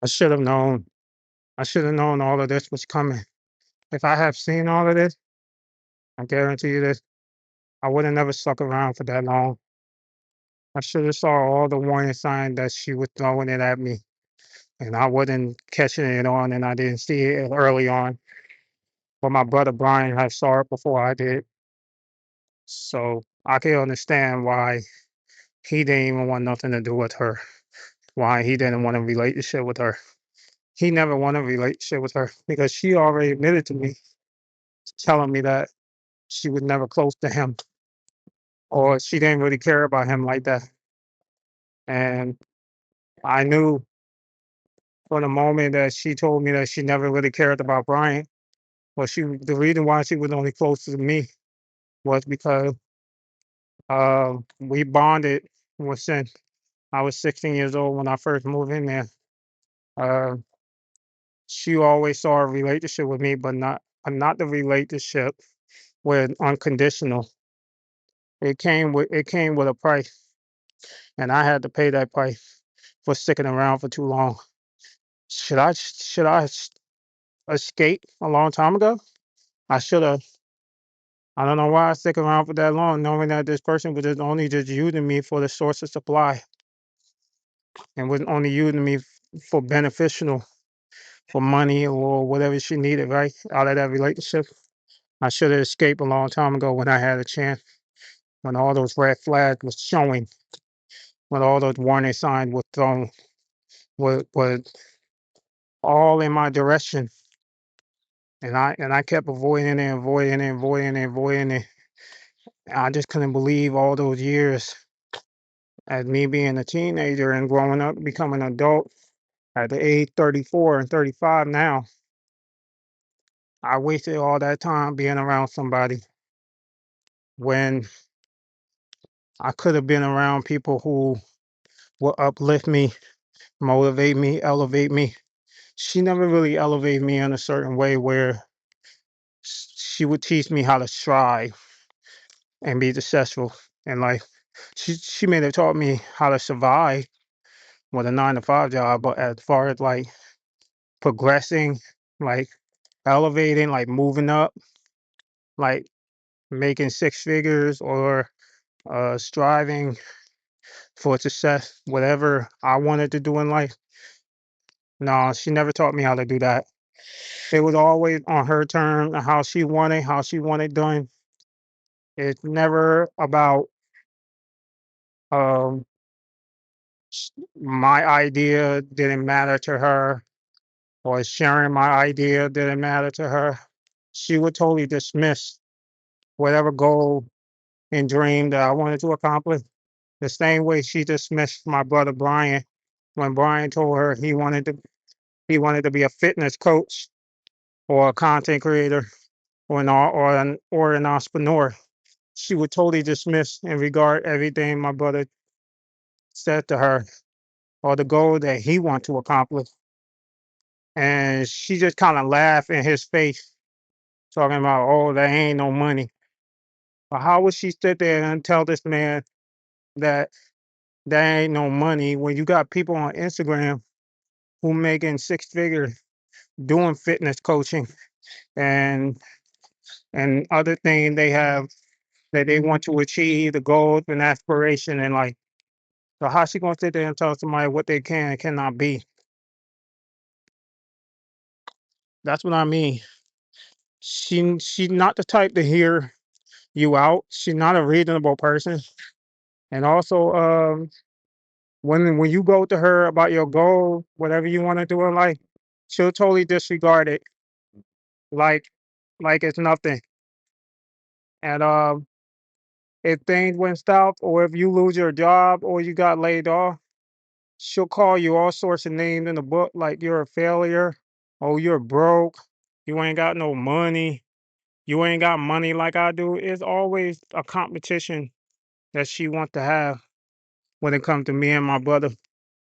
I should have known. I should have known all of this was coming. If I have seen all of this, I guarantee you this, I would have never stuck around for that long. I should have saw all the warning signs that she was throwing it at me, and I wasn't catching it on, and I didn't see it early on. But my brother Brian had saw it before I did, so I can understand why he didn't even want nothing to do with her. Why he didn't want a relationship with her. He never wanted a relationship with her because she already admitted to me, telling me that she was never close to him or she didn't really care about him like that. And I knew from the moment that she told me that she never really cared about Brian. Well, the reason why she was only close to me was because we bonded since I was 16 years old when I first moved in there. Uh, she always saw a relationship with me, but not the relationship with unconditional. It came with a price, and I had to pay that price for sticking around for too long. Should I escape a long time ago? I should have. I don't know why I stick around for that long, knowing that this person was just using me for the source of supply and was only using me for beneficial, for money or whatever she needed, right? Out of that relationship. I should have escaped a long time ago when I had a chance, when all those red flags was showing, when all those warning signs were thrown, was all in my direction. And I kept avoiding it, avoiding it, avoiding it, avoiding it. I just couldn't believe all those years as me being a teenager and growing up, becoming an adult at the age 34 and 35 now. I wasted all that time being around somebody when I could have been around people who will uplift me, motivate me, elevate me. She never really elevated me in a certain way where she would teach me how to strive and be successful in life. She may have taught me how to survive with a 9 to 5 job, but as far as like progressing, like elevating, like moving up, like making six figures or striving for success, whatever I wanted to do in life. No, she never taught me how to do that. It was always on her terms, how she wanted done. It's never about um, my idea didn't matter to her or sharing my idea didn't matter to her. She would totally dismiss whatever goal and dream that I wanted to accomplish. The same way she dismissed my brother Brian when Brian told her he wanted to be a fitness coach or a content creator or an entrepreneur. She would totally dismiss and regard everything my brother said to her or the goal that he wanted to accomplish. And she just kind of laughed in his face, talking about, oh, there ain't no money. But how would she sit there and tell this man that there ain't no money when you got people on Instagram who making six figures doing fitness coaching and other things they have that they want to achieve, the goals and aspiration in life. So how she gonna sit there and tell somebody what they can and cannot be? That's what I mean. She's not the type to hear you out. She's not a reasonable person. And also, when you go to her about your goal, whatever you want to do in life, she'll totally disregard it like it's nothing. And if things went south, or if you lose your job, or you got laid off, she'll call you all sorts of names in the book, like you're a failure, oh, you're broke, you ain't got no money, you ain't got money like I do. It's always a competition that she wants to have when it comes to me and my brother.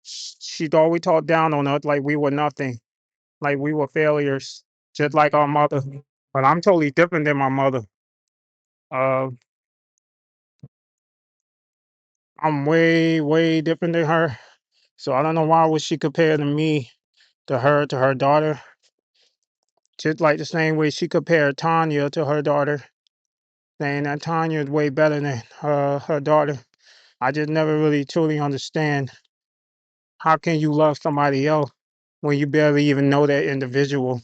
She'd always talk down on us like we were nothing, like we were failures, just like our mother. But I'm totally different than my mother. Uh, I'm way, way different than her. So I don't know why would she compare to me to her daughter, just like the same way she compared Tanya to her daughter, saying that Tanya is way better than her daughter. I just never really truly understand how can you love somebody else when you barely even know that individual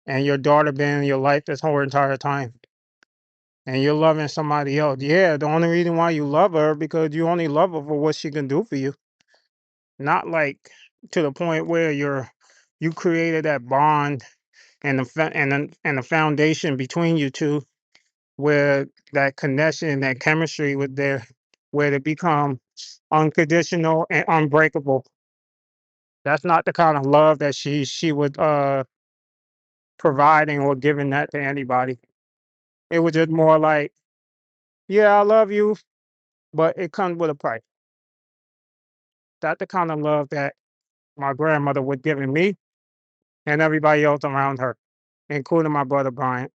and your daughter been in your life this whole entire time and you're loving somebody else. Yeah, the only reason why you love her because you only love her for what she can do for you, not like to the point where you created that bond and and the foundation between you two where that connection, that chemistry was there, where it become unconditional and unbreakable. That's not the kind of love that she would providing or giving that to anybody. It was just more like, yeah, I love you, but it comes with a price. That's the kind of love that my grandmother was giving me and everybody else around her, including my brother Brian.